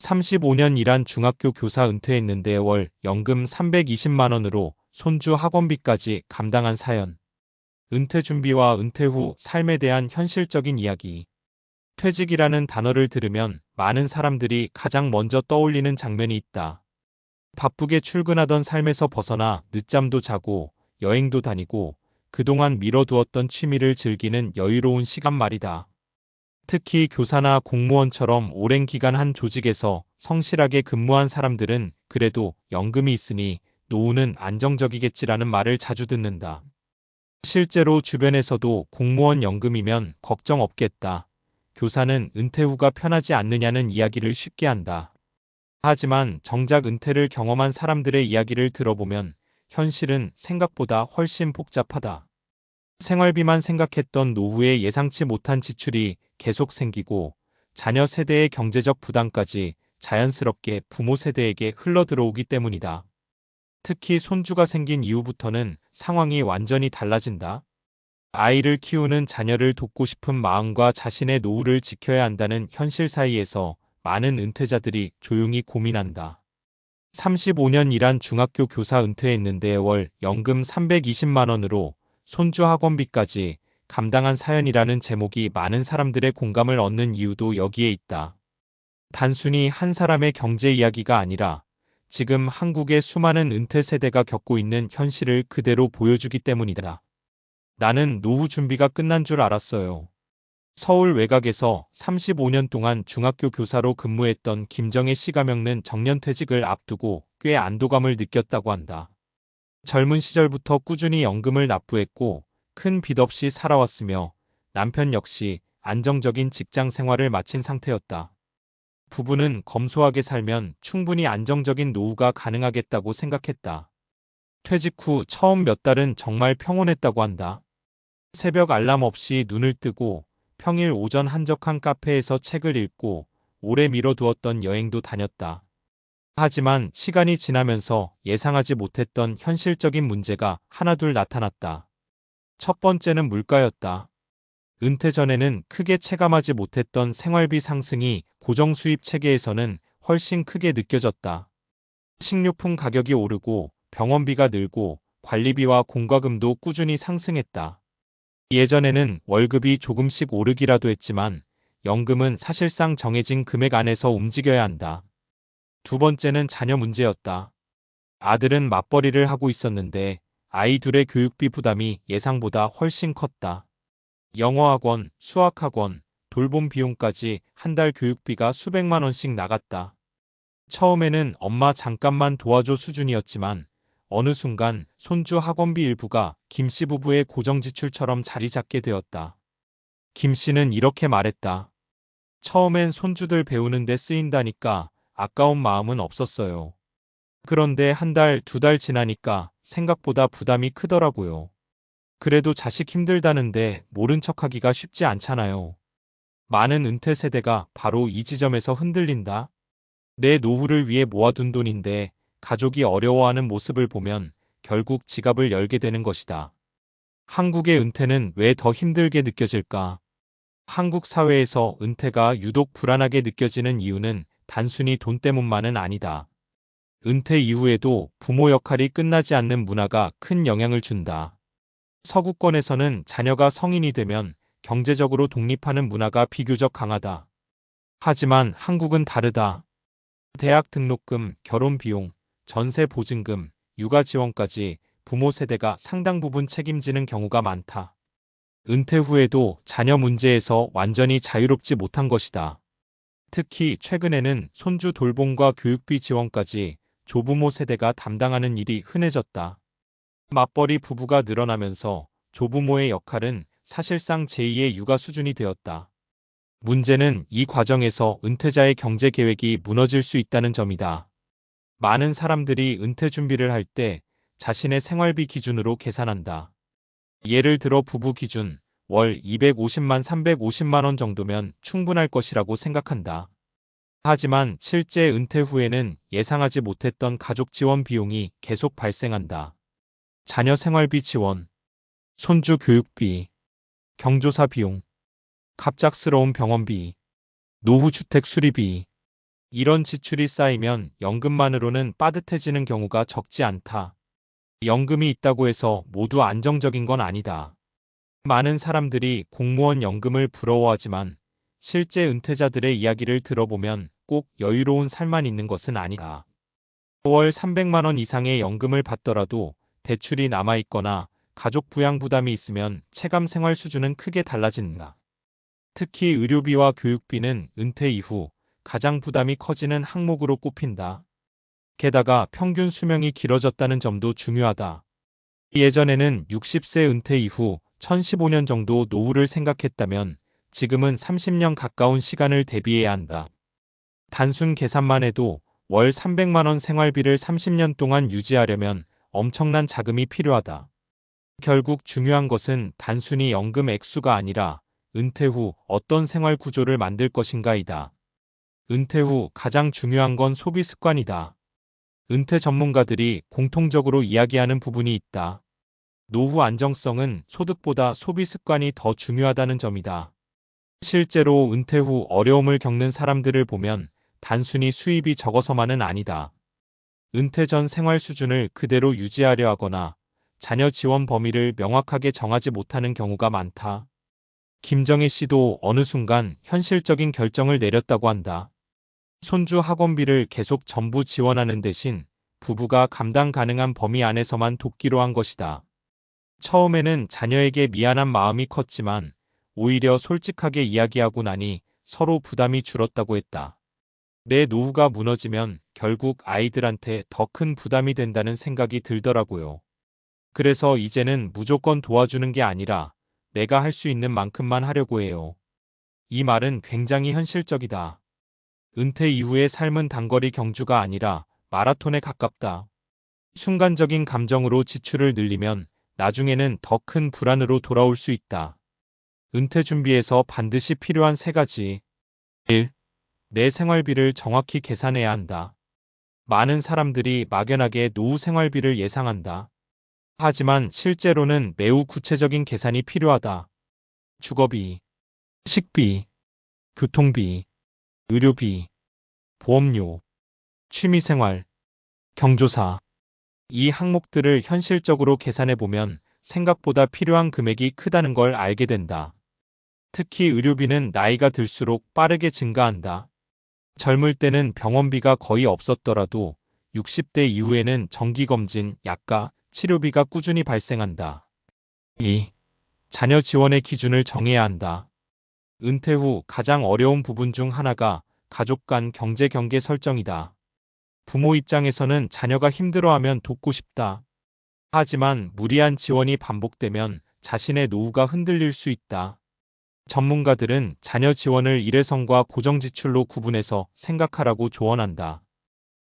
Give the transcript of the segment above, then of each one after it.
35년 일한 중학교 교사 은퇴했는데 월 연금 320만 원으로 손주 학원비까지 감당한 사연. 은퇴 준비와 은퇴 후 삶에 대한 현실적인 이야기. 퇴직이라는 단어를 들으면 많은 사람들이 가장 먼저 떠올리는 장면이 있다. 바쁘게 출근하던 삶에서 벗어나 늦잠도 자고 여행도 다니고 그동안 미뤄두었던 취미를 즐기는 여유로운 시간 말이다. 특히 교사나 공무원처럼 오랜 기간 한 조직에서 성실하게 근무한 사람들은 그래도 연금이 있으니 노후는 안정적이겠지라는 말을 자주 듣는다. 실제로 주변에서도 공무원 연금이면 걱정 없겠다. 교사는 은퇴 후가 편하지 않느냐는 이야기를 쉽게 한다. 하지만 정작 은퇴를 경험한 사람들의 이야기를 들어보면 현실은 생각보다 훨씬 복잡하다. 생활비만 생각했던 노후에 예상치 못한 지출이 계속 생기고 자녀 세대의 경제적 부담까지 자연스럽게 부모 세대에게 흘러들어오기 때문이다. 특히 손주가 생긴 이후부터는 상황이 완전히 달라진다. 아이를 키우는 자녀를 돕고 싶은 마음과 자신의 노후를 지켜야 한다는 현실 사이에서 많은 은퇴자들이 조용히 고민한다. 35년 일한 중학교 교사 은퇴했는데 월 연금 320만 원으로 손주 학원비까지 감당한 사연이라는 제목이 많은 사람들의 공감을 얻는 이유도 여기에 있다. 단순히 한 사람의 경제 이야기가 아니라 지금 한국의 수많은 은퇴 세대가 겪고 있는 현실을 그대로 보여주기 때문이다. 나는 노후 준비가 끝난 줄 알았어요. 서울 외곽에서 35년 동안 중학교 교사로 근무했던 김정혜 씨가 겪는 정년퇴직을 앞두고 꽤 안도감을 느꼈다고 한다. 젊은 시절부터 꾸준히 연금을 납부했고 큰 빚 없이 살아왔으며 남편 역시 안정적인 직장 생활을 마친 상태였다. 부부는 검소하게 살면 충분히 안정적인 노후가 가능하겠다고 생각했다. 퇴직 후 처음 몇 달은 정말 평온했다고 한다. 새벽 알람 없이 눈을 뜨고 평일 오전 한적한 카페에서 책을 읽고 오래 미뤄두었던 여행도 다녔다. 하지만 시간이 지나면서 예상하지 못했던 현실적인 문제가 하나둘 나타났다. 첫 번째는 물가였다. 은퇴 전에는 크게 체감하지 못했던 생활비 상승이 고정수입 체계에서는 훨씬 크게 느껴졌다. 식료품 가격이 오르고 병원비가 늘고 관리비와 공과금도 꾸준히 상승했다. 예전에는 월급이 조금씩 오르기라도 했지만 연금은 사실상 정해진 금액 안에서 움직여야 한다. 두 번째는 자녀 문제였다. 아들은 맞벌이를 하고 있었는데 아이 둘의 교육비 부담이 예상보다 훨씬 컸다. 영어학원, 수학학원, 돌봄 비용까지 한 달 교육비가 수백만 원씩 나갔다. 처음에는 엄마 잠깐만 도와줘 수준이었지만 어느 순간 손주 학원비 일부가 김 씨 부부의 고정 지출처럼 자리 잡게 되었다. 김 씨는 이렇게 말했다. 처음엔 손주들 배우는데 쓰인다니까 아까운 마음은 없었어요. 그런데 한 달, 두 달 지나니까 생각보다 부담이 크더라고요. 그래도 자식 힘들다는데 모른 척하기가 쉽지 않잖아요. 많은 은퇴 세대가 바로 이 지점에서 흔들린다. 내 노후를 위해 모아둔 돈인데 가족이 어려워하는 모습을 보면 결국 지갑을 열게 되는 것이다. 한국의 은퇴는 왜 더 힘들게 느껴질까? 한국 사회에서 은퇴가 유독 불안하게 느껴지는 이유는 단순히 돈 때문만은 아니다. 은퇴 이후에도 부모 역할이 끝나지 않는 문화가 큰 영향을 준다. 서구권에서는 자녀가 성인이 되면 경제적으로 독립하는 문화가 비교적 강하다. 하지만 한국은 다르다. 대학 등록금, 결혼 비용, 전세 보증금, 육아 지원까지 부모 세대가 상당 부분 책임지는 경우가 많다. 은퇴 후에도 자녀 문제에서 완전히 자유롭지 못한 것이다. 특히 최근에는 손주 돌봄과 교육비 지원까지 조부모 세대가 담당하는 일이 흔해졌다. 맞벌이 부부가 늘어나면서 조부모의 역할은 사실상 제2의 육아 수준이 되었다. 문제는 이 과정에서 은퇴자의 경제 계획이 무너질 수 있다는 점이다. 많은 사람들이 은퇴 준비를 할 때 자신의 생활비 기준으로 계산한다. 예를 들어 부부 기준 월 250만 350만 원 정도면 충분할 것이라고 생각한다. 하지만 실제 은퇴 후에는 예상하지 못했던 가족 지원 비용이 계속 발생한다. 자녀 생활비 지원, 손주 교육비, 경조사 비용, 갑작스러운 병원비, 노후주택 수리비, 이런 지출이 쌓이면 연금만으로는 빠듯해지는 경우가 적지 않다. 연금이 있다고 해서 모두 안정적인 건 아니다. 많은 사람들이 공무원 연금을 부러워하지만 실제 은퇴자들의 이야기를 들어보면 꼭 여유로운 삶만 있는 것은 아니다. 월 300만 원 이상의 연금을 받더라도 대출이 남아있거나 가족 부양 부담이 있으면 체감 생활 수준은 크게 달라진다. 특히 의료비와 교육비는 은퇴 이후 가장 부담이 커지는 항목으로 꼽힌다. 게다가 평균 수명이 길어졌다는 점도 중요하다. 예전에는 60세 은퇴 이후 1015년 정도 노후를 생각했다면 지금은 30년 가까운 시간을 대비해야 한다. 단순 계산만 해도 월 300만 원 생활비를 30년 동안 유지하려면 엄청난 자금이 필요하다. 결국 중요한 것은 단순히 연금 액수가 아니라 은퇴 후 어떤 생활 구조를 만들 것인가이다. 은퇴 후 가장 중요한 건 소비 습관이다. 은퇴 전문가들이 공통적으로 이야기하는 부분이 있다. 노후 안정성은 소득보다 소비 습관이 더 중요하다는 점이다. 실제로 은퇴 후 어려움을 겪는 사람들을 보면 단순히 수입이 적어서만은 아니다. 은퇴 전 생활 수준을 그대로 유지하려 하거나 자녀 지원 범위를 명확하게 정하지 못하는 경우가 많다. 김정희 씨도 어느 순간 현실적인 결정을 내렸다고 한다. 손주 학원비를 계속 전부 지원하는 대신 부부가 감당 가능한 범위 안에서만 돕기로 한 것이다. 처음에는 자녀에게 미안한 마음이 컸지만 오히려 솔직하게 이야기하고 나니 서로 부담이 줄었다고 했다. 내 노후가 무너지면 결국 아이들한테 더 큰 부담이 된다는 생각이 들더라고요. 그래서 이제는 무조건 도와주는 게 아니라 내가 할 수 있는 만큼만 하려고 해요. 이 말은 굉장히 현실적이다. 은퇴 이후의 삶은 단거리 경주가 아니라 마라톤에 가깝다. 순간적인 감정으로 지출을 늘리면 나중에는 더 큰 불안으로 돌아올 수 있다. 은퇴 준비에서 반드시 필요한 3가지. 1. 내 생활비를 정확히 계산해야 한다. 많은 사람들이 막연하게 노후 생활비를 예상한다. 하지만 실제로는 매우 구체적인 계산이 필요하다. 주거비, 식비, 교통비, 의료비, 보험료, 취미생활, 경조사. 이 항목들을 현실적으로 계산해보면 생각보다 필요한 금액이 크다는 걸 알게 된다. 특히 의료비는 나이가 들수록 빠르게 증가한다. 젊을 때는 병원비가 거의 없었더라도 60대 이후에는 정기검진, 약가, 치료비가 꾸준히 발생한다. 2. 자녀 지원의 기준을 정해야 한다. 은퇴 후 가장 어려운 부분 중 하나가 가족 간 경제 경계 설정이다. 부모 입장에서는 자녀가 힘들어하면 돕고 싶다. 하지만 무리한 지원이 반복되면 자신의 노후가 흔들릴 수 있다. 전문가들은 자녀 지원을 일회성과 고정지출로 구분해서 생각하라고 조언한다.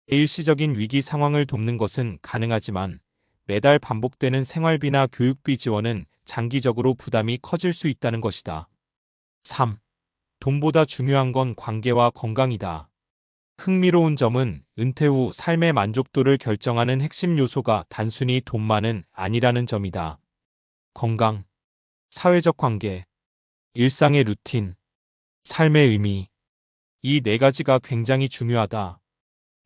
일시적인 위기 상황을 돕는 것은 가능하지만 매달 반복되는 생활비나 교육비 지원은 장기적으로 부담이 커질 수 있다는 것이다. 3. 돈보다 중요한 건 관계와 건강이다. 흥미로운 점은 은퇴 후 삶의 만족도를 결정하는 핵심 요소가 단순히 돈만은 아니라는 점이다. 건강, 사회적 관계, 일상의 루틴, 삶의 의미. 이 4가지가 굉장히 중요하다.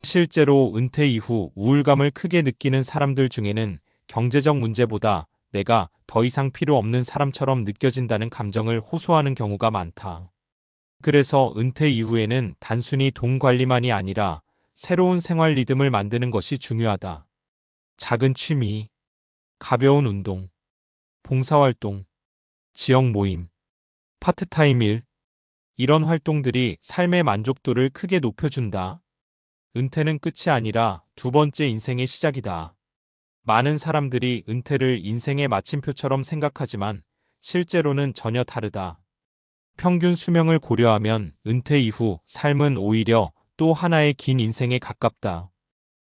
실제로 은퇴 이후 우울감을 크게 느끼는 사람들 중에는 경제적 문제보다 내가 더 이상 필요 없는 사람처럼 느껴진다는 감정을 호소하는 경우가 많다. 그래서 은퇴 이후에는 단순히 돈 관리만이 아니라 새로운 생활 리듬을 만드는 것이 중요하다. 작은 취미, 가벼운 운동, 봉사활동, 지역 모임, 파트타임 일, 이런 활동들이 삶의 만족도를 크게 높여준다. 은퇴는 끝이 아니라 2번째 인생의 시작이다. 많은 사람들이 은퇴를 인생의 마침표처럼 생각하지만 실제로는 전혀 다르다. 평균 수명을 고려하면 은퇴 이후 삶은 오히려 또 하나의 긴 인생에 가깝다.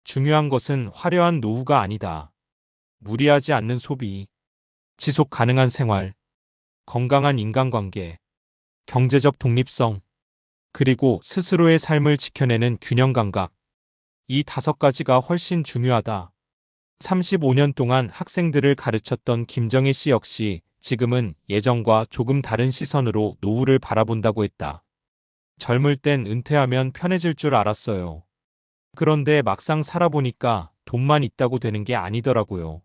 중요한 것은 화려한 노후가 아니다. 무리하지 않는 소비, 지속 가능한 생활, 건강한 인간관계, 경제적 독립성, 그리고 스스로의 삶을 지켜내는 균형 감각. 이 5가지가 훨씬 중요하다. 35년 동안 학생들을 가르쳤던 김정희 씨 역시 지금은 예전과 조금 다른 시선으로 노후를 바라본다고 했다. 젊을 땐 은퇴하면 편해질 줄 알았어요. 그런데 막상 살아보니까 돈만 있다고 되는 게 아니더라고요.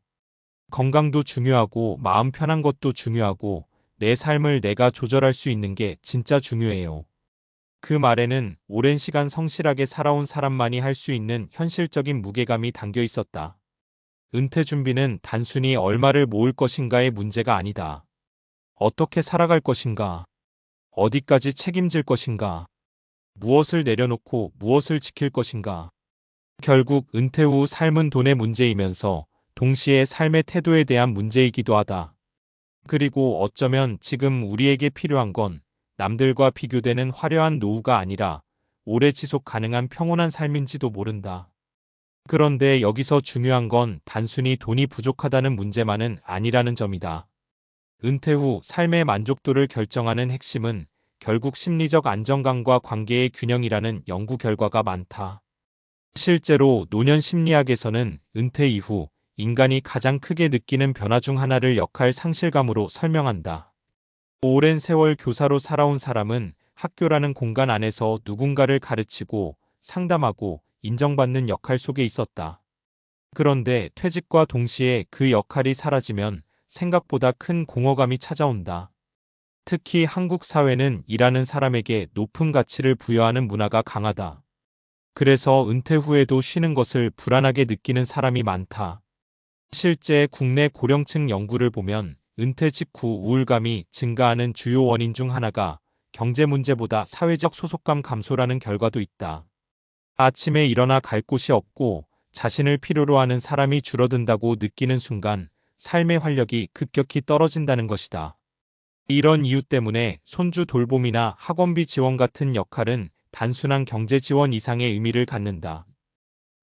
건강도 중요하고 마음 편한 것도 중요하고 내 삶을 내가 조절할 수 있는 게 진짜 중요해요. 그 말에는 오랜 시간 성실하게 살아온 사람만이 할 수 있는 현실적인 무게감이 담겨 있었다. 은퇴 준비는 단순히 얼마를 모을 것인가의 문제가 아니다. 어떻게 살아갈 것인가? 어디까지 책임질 것인가? 무엇을 내려놓고 무엇을 지킬 것인가? 결국 은퇴 후 삶은 돈의 문제이면서 동시에 삶의 태도에 대한 문제이기도 하다. 그리고 어쩌면 지금 우리에게 필요한 건 남들과 비교되는 화려한 노후가 아니라 오래 지속 가능한 평온한 삶인지도 모른다. 그런데 여기서 중요한 건 단순히 돈이 부족하다는 문제만은 아니라는 점이다. 은퇴 후 삶의 만족도를 결정하는 핵심은 결국 심리적 안정감과 관계의 균형이라는 연구 결과가 많다. 실제로 노년 심리학에서는 은퇴 이후 인간이 가장 크게 느끼는 변화 중 하나를 역할 상실감으로 설명한다. 오랜 세월 교사로 살아온 사람은 학교라는 공간 안에서 누군가를 가르치고 상담하고 인정받는 역할 속에 있었다. 그런데 퇴직과 동시에 그 역할이 사라지면 생각보다 큰 공허감이 찾아온다. 특히 한국 사회는 일하는 사람에게 높은 가치를 부여하는 문화가 강하다. 그래서 은퇴 후에도 쉬는 것을 불안하게 느끼는 사람이 많다. 실제 국내 고령층 연구를 보면 은퇴 직후 우울감이 증가하는 주요 원인 중 하나가 경제 문제보다 사회적 소속감 감소라는 결과도 있다. 아침에 일어나 갈 곳이 없고 자신을 필요로 하는 사람이 줄어든다고 느끼는 순간 삶의 활력이 급격히 떨어진다는 것이다. 이런 이유 때문에 손주 돌봄이나 학원비 지원 같은 역할은 단순한 경제 지원 이상의 의미를 갖는다.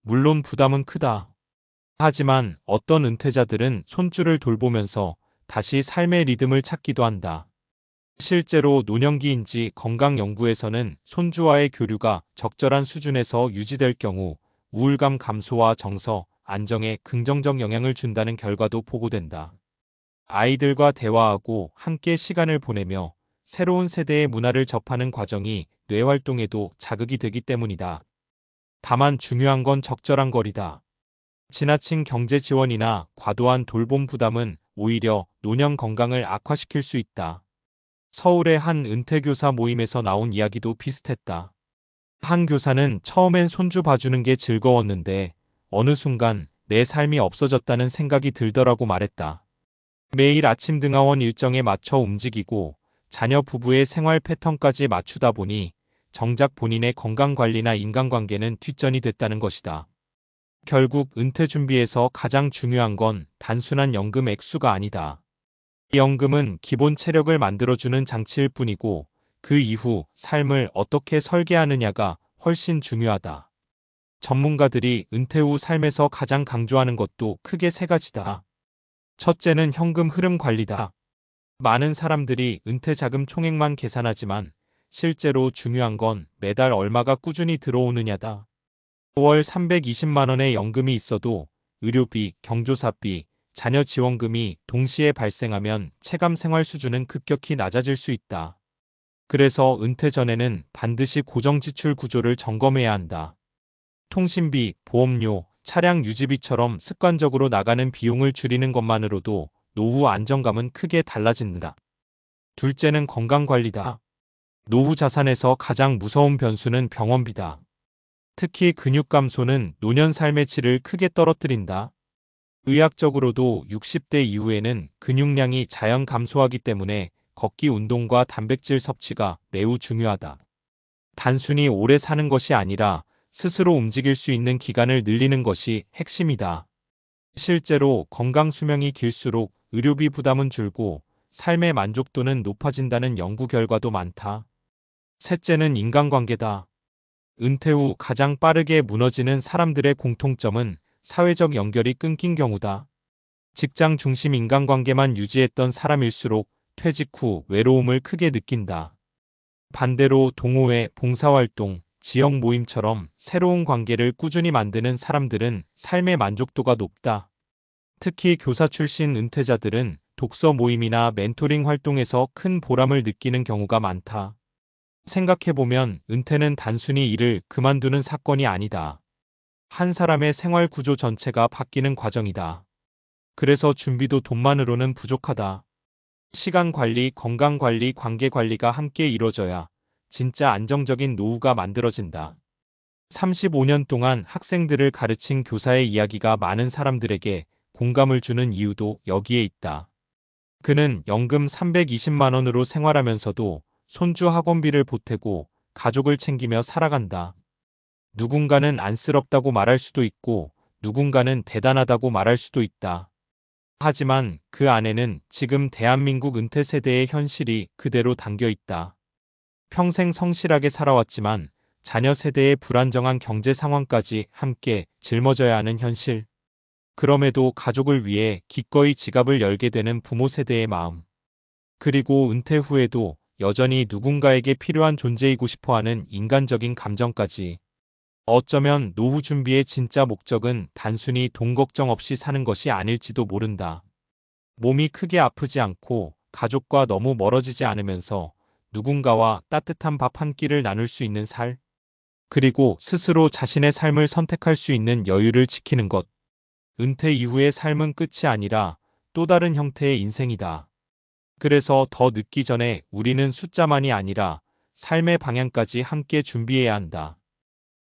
물론 부담은 크다. 하지만 어떤 은퇴자들은 손주를 돌보면서 다시 삶의 리듬을 찾기도 한다. 실제로 노년기인지 건강 연구에서는 손주와의 교류가 적절한 수준에서 유지될 경우 우울감 감소와 정서, 안정에 긍정적 영향을 준다는 결과도 보고된다. 아이들과 대화하고 함께 시간을 보내며 새로운 세대의 문화를 접하는 과정이 뇌 활동에도 자극이 되기 때문이다. 다만 중요한 건 적절한 거리다. 지나친 경제 지원이나 과도한 돌봄 부담은 오히려 노년 건강을 악화시킬 수 있다. 서울의 한 은퇴교사 모임에서 나온 이야기도 비슷했다. 한 교사는 처음엔 손주 봐주는 게 즐거웠는데 어느 순간 내 삶이 없어졌다는 생각이 들더라고 말했다. 매일 아침 등하원 일정에 맞춰 움직이고 자녀 부부의 생활 패턴까지 맞추다 보니 정작 본인의 건강관리나 인간관계는 뒷전이 됐다는 것이다. 결국 은퇴 준비에서 가장 중요한 건 단순한 연금 액수가 아니다. 이 연금은 기본 체력을 만들어주는 장치일 뿐이고 그 이후 삶을 어떻게 설계하느냐가 훨씬 중요하다. 전문가들이 은퇴 후 삶에서 가장 강조하는 것도 크게 세 가지다. 첫째는 현금 흐름 관리다. 많은 사람들이 은퇴 자금 총액만 계산하지만 실제로 중요한 건 매달 얼마가 꾸준히 들어오느냐다. 5월 320만 원의 연금이 있어도 의료비, 경조사비, 자녀 지원금이 동시에 발생하면 체감 생활 수준은 급격히 낮아질 수 있다. 그래서 은퇴 전에는 반드시 고정 지출 구조를 점검해야 한다. 통신비, 보험료, 차량 유지비처럼 습관적으로 나가는 비용을 줄이는 것만으로도 노후 안정감은 크게 달라진다. 둘째는 건강관리다. 노후 자산에서 가장 무서운 변수는 병원비다. 특히 근육 감소는 노년 삶의 질을 크게 떨어뜨린다. 의학적으로도 60대 이후에는 근육량이 자연 감소하기 때문에 걷기 운동과 단백질 섭취가 매우 중요하다. 단순히 오래 사는 것이 아니라 스스로 움직일 수 있는 기간을 늘리는 것이 핵심이다. 실제로 건강 수명이 길수록 의료비 부담은 줄고 삶의 만족도는 높아진다는 연구 결과도 많다. 셋째는 인간관계다. 은퇴 후 가장 빠르게 무너지는 사람들의 공통점은 사회적 연결이 끊긴 경우다. 직장 중심 인간관계만 유지했던 사람일수록 퇴직 후 외로움을 크게 느낀다. 반대로 동호회, 봉사활동, 지역 모임처럼 새로운 관계를 꾸준히 만드는 사람들은 삶의 만족도가 높다. 특히 교사 출신 은퇴자들은 독서 모임이나 멘토링 활동에서 큰 보람을 느끼는 경우가 많다. 생각해보면 은퇴는 단순히 일을 그만두는 사건이 아니다. 한 사람의 생활 구조 전체가 바뀌는 과정이다. 그래서 준비도 돈만으로는 부족하다. 시간 관리, 건강 관리, 관계 관리가 함께 이루어져야 진짜 안정적인 노후가 만들어진다. 35년 동안 학생들을 가르친 교사의 이야기가 많은 사람들에게 공감을 주는 이유도 여기에 있다. 그는 연금 320만 원으로 생활하면서도 손주 학원비를 보태고 가족을 챙기며 살아간다. 누군가는 안쓰럽다고 말할 수도 있고 누군가는 대단하다고 말할 수도 있다. 하지만 그 안에는 지금 대한민국 은퇴 세대의 현실이 그대로 담겨 있다. 평생 성실하게 살아왔지만 자녀 세대의 불안정한 경제 상황까지 함께 짊어져야 하는 현실. 그럼에도 가족을 위해 기꺼이 지갑을 열게 되는 부모 세대의 마음. 그리고 은퇴 후에도 여전히 누군가에게 필요한 존재이고 싶어하는 인간적인 감정까지. 어쩌면 노후 준비의 진짜 목적은 단순히 돈 걱정 없이 사는 것이 아닐지도 모른다. 몸이 크게 아프지 않고 가족과 너무 멀어지지 않으면서 누군가와 따뜻한 밥 한 끼를 나눌 수 있는 살. 그리고 스스로 자신의 삶을 선택할 수 있는 여유를 지키는 것. 은퇴 이후의 삶은 끝이 아니라 또 다른 형태의 인생이다. 그래서 더 늦기 전에 우리는 숫자만이 아니라 삶의 방향까지 함께 준비해야 한다.